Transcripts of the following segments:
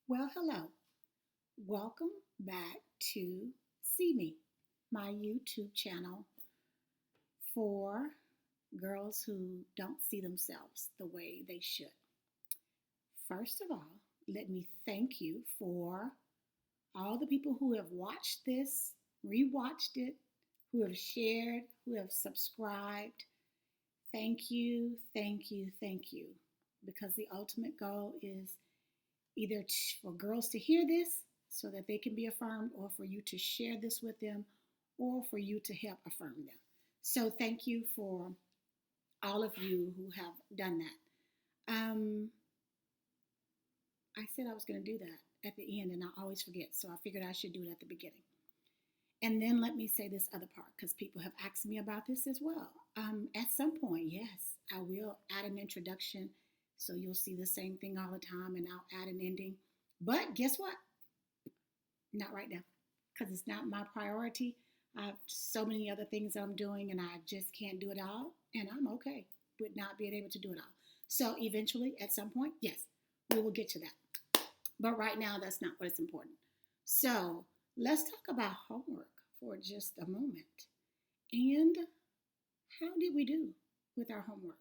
Well, hello. Welcome back to See Me, my YouTube channel for girls who don't see themselves the way they should. First of all, let me thank you for all the people who have watched this, rewatched it, who have shared, who have subscribed. Thank you, thank you, thank you. Because the ultimate goal is either for girls to hear this so that they can be affirmed, or for you to share this with them, or for you to help affirm them. So thank you for all of you who have done that. I said I was going to do that at the end, and I always forget, so I figured I should do it at the beginning. And then let me say this other part, because people have asked me about this as well. At some point, yes, I will add an introduction, so you'll see the same thing all the time, and I'll add an ending. But guess what? Not right now, because it's not my priority. I have so many other things I'm doing, and I just can't do it all, and I'm okay with not being able to do it all. So eventually, at some point, yes, we will get to that. But right now, that's not what is important. So let's talk about homework for just a moment. And how did we do with our homework?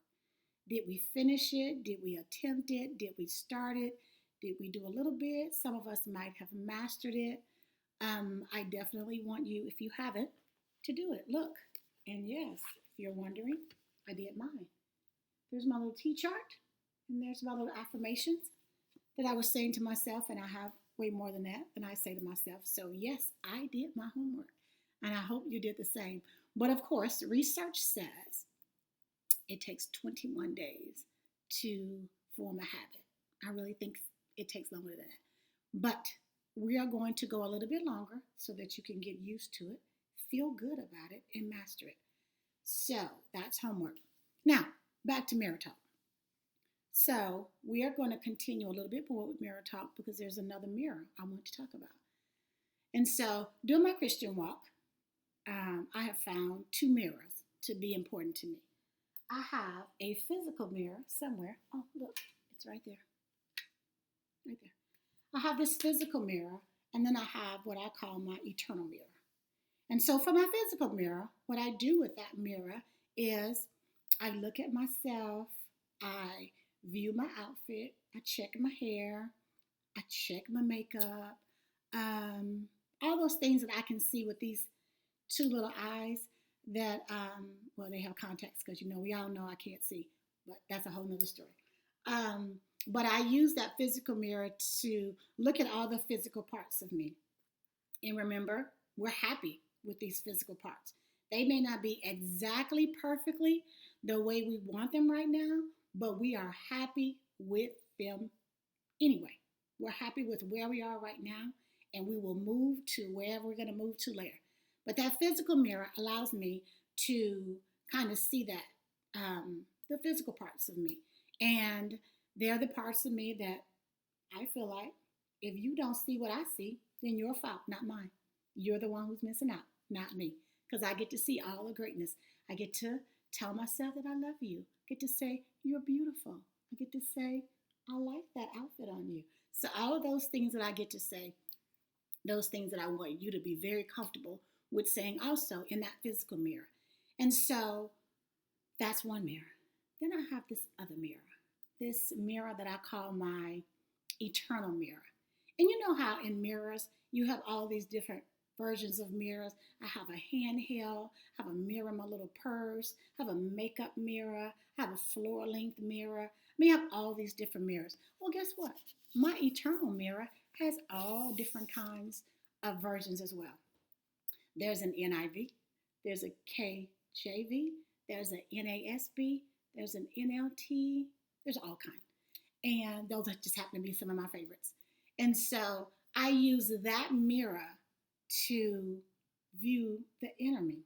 Did we finish it? Did we attempt it? Did we start it? Did we do a little bit? Some of us might have mastered it. I definitely want you, if you haven't, to do it. Look, and yes, if you're wondering, I did mine. There's my little T chart, and there's my little affirmations that I was saying to myself, and I have way more than that than I say to myself. So yes, I did my homework, and I hope you did the same. But of course, research says it takes 21 days to form a habit. I really think it takes longer than that. But we are going to go a little bit longer so that you can get used to it, feel good about it, and master it. So that's homework. Now, back to mirror talk. So we are going to continue a little bit more with mirror talk because there's another mirror I want to talk about. And so during my Christian walk, I have found two mirrors to be important to me. I have a physical mirror somewhere. Oh, look, it's right there. Right there. I have this physical mirror, and then I have what I call my eternal mirror. And so for my physical mirror, what I do with that mirror is I look at myself, I view my outfit, I check my hair, I check my makeup, all those things that I can see with these two little eyes that, well, they have contacts because, we all know I can't see, but that's a whole nother story. But I use that physical mirror to look at all the physical parts of me. And remember, we're happy with these physical parts. They may not be exactly perfectly the way we want them right now, but we are happy with them anyway. We're happy with where we are right now, and we will move to wherever we're going to move to later. But that physical mirror allows me to kind of see that, the physical parts of me. And they're the parts of me that I feel like if you don't see what I see, then your fault, not mine. You're the one who's missing out, not me. Because I get to see all the greatness. I get to tell myself that I love you. I get to say, you're beautiful. I get to say, I like that outfit on you. So all of those things that I get to say, those things that I want you to be very comfortable with saying also in that physical mirror. And so that's one mirror. Then I have this other mirror that I call my eternal mirror. And you know how in mirrors, you have all these different versions of mirrors. I have a handheld, I have a mirror in my little purse, I have a makeup mirror, I have a floor length mirror. I mean, I have all these different mirrors. Well, guess what? My eternal mirror has all different kinds of versions as well. There's an NIV, there's a KJV, there's an NASB, there's an NLT, there's all kinds. And those just happen to be some of my favorites. And so I use that mirror to view the inner me.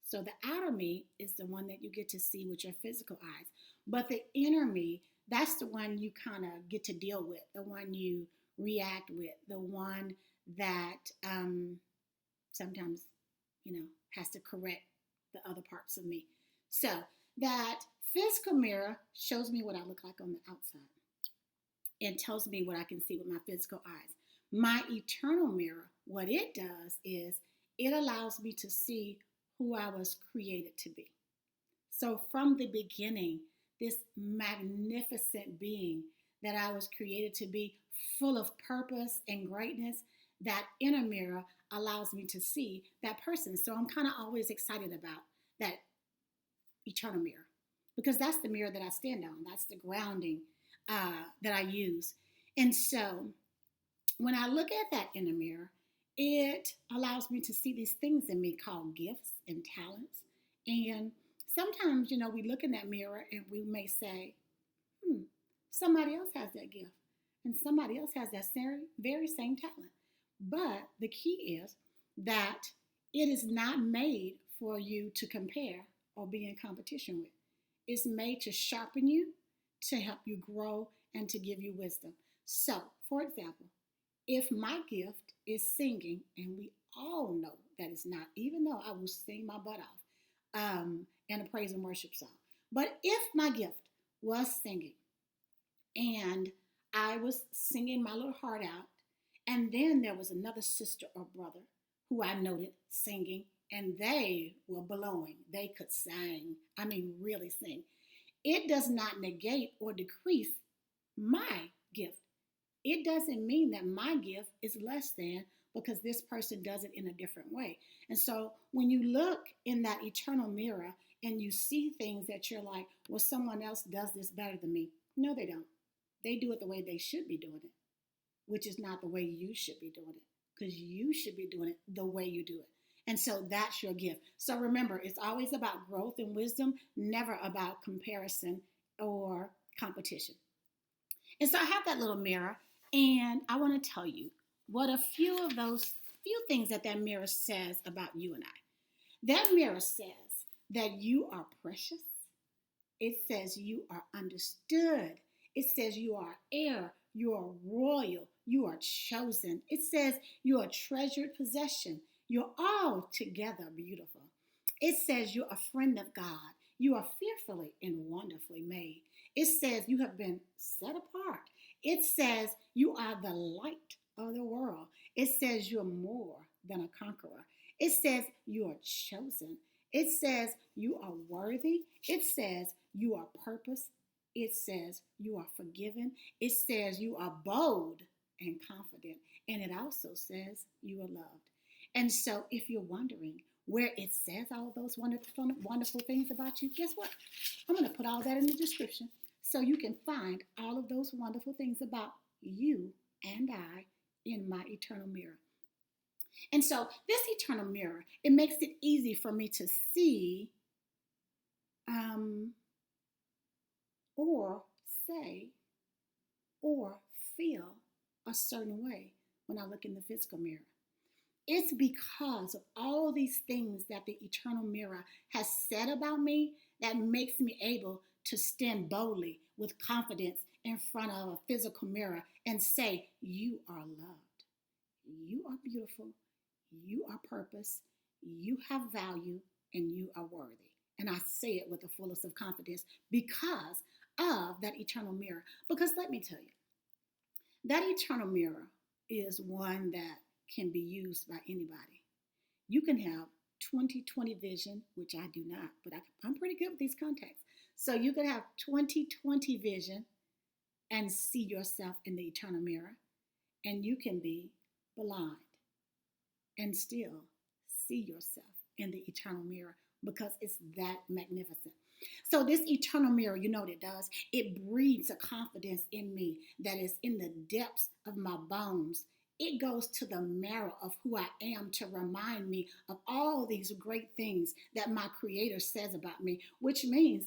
So the outer me is the one that you get to see with your physical eyes. But the inner me, that's the one you kind of get to deal with, the one you react with, the one that sometimes, has to correct the other parts of me. So that physical mirror shows me what I look like on the outside. and tells me what I can see with my physical eyes. My eternal mirror, what it does is it allows me to see who I was created to be. So from the beginning, this magnificent being that I was created to be, full of purpose and greatness, that inner mirror allows me to see that person. So I'm kind of always excited about that eternal mirror because that's the mirror that I stand on. That's the grounding that I use. And so when I look at that inner mirror, it allows me to see these things in me called gifts and talents. And sometimes, we look in that mirror and we may say, somebody else has that gift and somebody else has that very same talent. But the key is that it is not made for you to compare or be in competition with. It's made to sharpen you, to help you grow, and to give you wisdom. So, for example, if my gift is singing, and we all know that it's not, even though I will sing my butt off in a praise and worship song. But if my gift was singing, and I was singing my little heart out, and then there was another sister or brother who I noted singing, and they were blowing. They could sing. I mean, really sing. It does not negate or decrease my gift. It doesn't mean that my gift is less than because this person does it in a different way. And so when you look in that eternal mirror and you see things that you're like, well, someone else does this better than me. No, they don't. They do it the way they should be doing it, which is not the way you should be doing it, because you should be doing it the way you do it. And so that's your gift. So remember, it's always about growth and wisdom, never about comparison or competition. And so I have that little mirror, and I want to tell you what a few things that mirror says about you and I. That mirror says that you are precious. It says you are understood. It says you are heir. You are royal. You are chosen. It says you are a treasured possession. You're all together beautiful. It says you're a friend of God. You are fearfully and wonderfully made. It says you have been set apart. It says you are the light of the world. It says you're more than a conqueror. It says you are chosen. It says you are worthy. It says you are purpose. It says you are forgiven. It says you are bold and confident. And it also says you are loved. And so if you're wondering where it says all those wonderful things about you, guess what? I'm going to put all that in the description so you can find all of those wonderful things about you and I in my eternal mirror. And so this eternal mirror, it makes it easy for me to see or say or feel a certain way when I look in the physical mirror. It's because of all these things that the eternal mirror has said about me that makes me able to stand boldly with confidence in front of a physical mirror and say, you are loved, you are beautiful, you are purpose, you have value, and you are worthy. And I say it with the fullest of confidence because of that eternal mirror. Because let me tell you, that eternal mirror is one that can be used by anybody. You can have 20/20 vision, which I do not, but I'm pretty good with these contacts. So you can have 20/20 vision and see yourself in the eternal mirror. And you can be blind and still see yourself in the eternal mirror because it's that magnificent. So this eternal mirror, you know what it does? It breeds a confidence in me that is in the depths of my bones. It goes to the marrow of who I am to remind me of all these great things that my Creator says about me, which means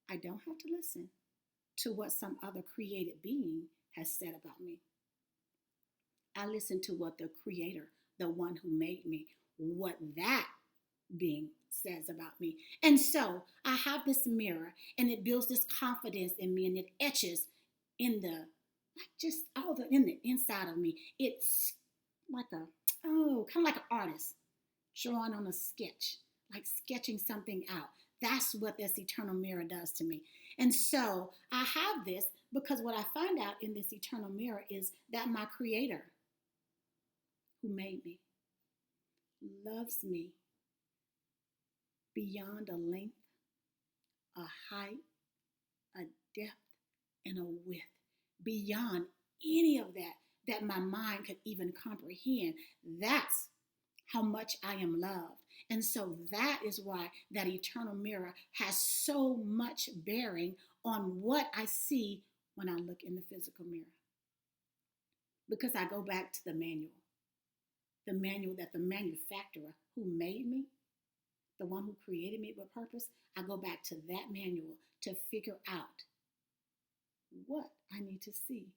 I don't have to listen to what some other created being has said about me. I listen to what the Creator, the one who made me, what that being says about me. And so I have this mirror and it builds this confidence in me and it etches in the in the inside of me. It's like kind of like an artist drawing on a sketch, like sketching something out. That's what this eternal mirror does to me. And so I have this Because what I find out in this eternal mirror is that my Creator, who made me, loves me beyond a length, a height, a depth, and a width, beyond any of that my mind could even comprehend. That's how much I am loved. And so that is why that eternal mirror has so much bearing on what I see when I look in the physical mirror. Because I go back to the manual that the manufacturer who made me, the one who created me with purpose, I go back to that manual to figure out what I need to see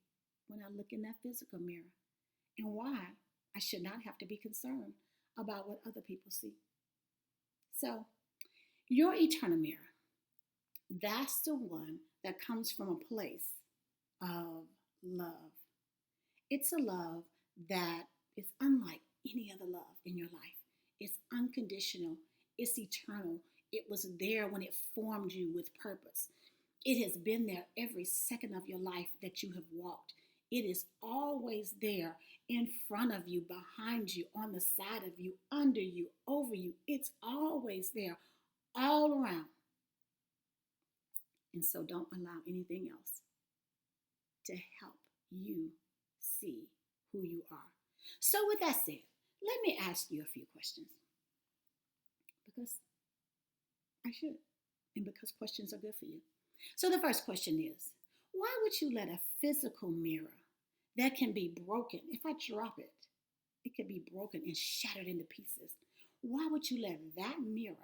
when I look in that physical mirror and why I should not have to be concerned about what other people see. So, your eternal mirror, that's the one that comes from a place of love. It's a love that is unlike any other love in your life. It's unconditional. It's eternal. It was there when it formed you with purpose. It has been there every second of your life that you have walked. It is always there in front of you, behind you, on the side of you, under you, over you. It's always there, all around. And so don't allow anything else to help you see who you are. So with that said, let me ask you a few questions. Because I should, and because questions are good for you. So the first question is, why would you let a physical mirror that can be broken, if I drop it, it could be broken and shattered into pieces. Why would you let that mirror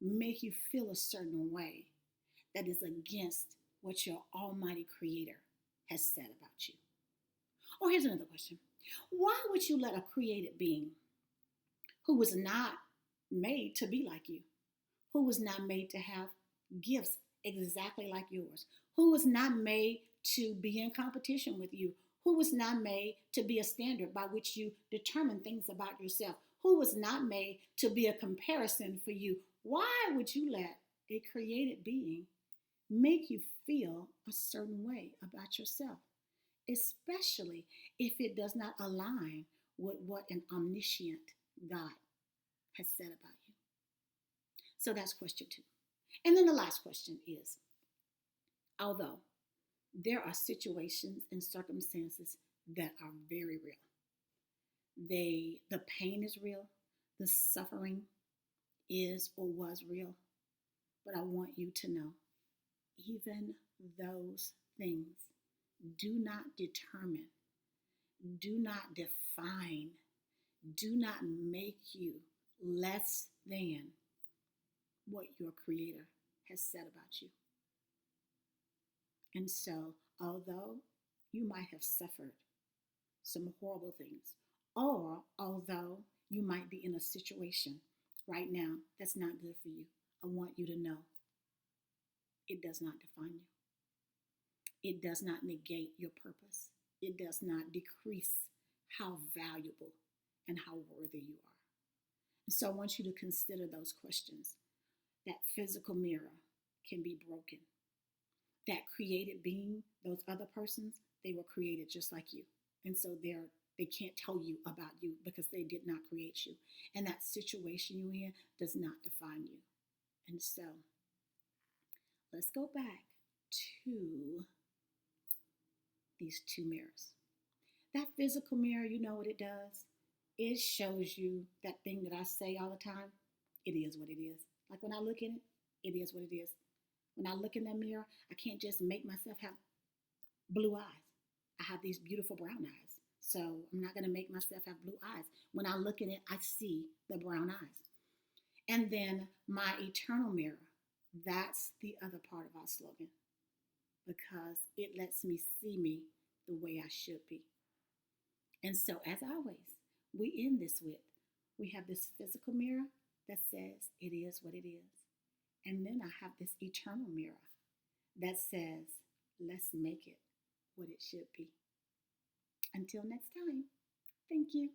make you feel a certain way that is against what your almighty creator has said about you? Or here's another question. Why would you let a created being who was not made to be like you, who was not made to have gifts exactly like yours, who was not made to be in competition with you, who was not made to be a standard by which you determine things about yourself, who was not made to be a comparison for you, why would you let a created being make you feel a certain way about yourself, especially if it does not align with what an omniscient God has said about you? So that's question 2. And then the last question is, although there are situations and circumstances that are very real, the pain is real, the suffering is or was real, but I want you to know, even those things do not determine, do not define, do not make you less than what your Creator has said about you. And so, although you might have suffered some horrible things, or although you might be in a situation right now that's not good for you, I want you to know it does not define you. It does not negate your purpose. It does not decrease how valuable and how worthy you are. And so I want you to consider those questions. That physical mirror can be broken. That created being, those other persons, they were created just like you. And so they can't tell you about you because they did not create you. And that situation you're in does not define you. And so let's go back to these 2 mirrors. That physical mirror, you know what it does? It shows you that thing that I say all the time. It is what it is. Like when I look in it, it is what it is. When I look in that mirror, I can't just make myself have blue eyes. I have these beautiful brown eyes. So I'm not going to make myself have blue eyes. When I look in it, I see the brown eyes. And then my eternal mirror, that's the other part of our slogan, because it lets me see me the way I should be. And so, as always, we end this with, we have this physical mirror that says it is what it is. And then I have this eternal mirror that says, let's make it what it should be. Until next time, thank you.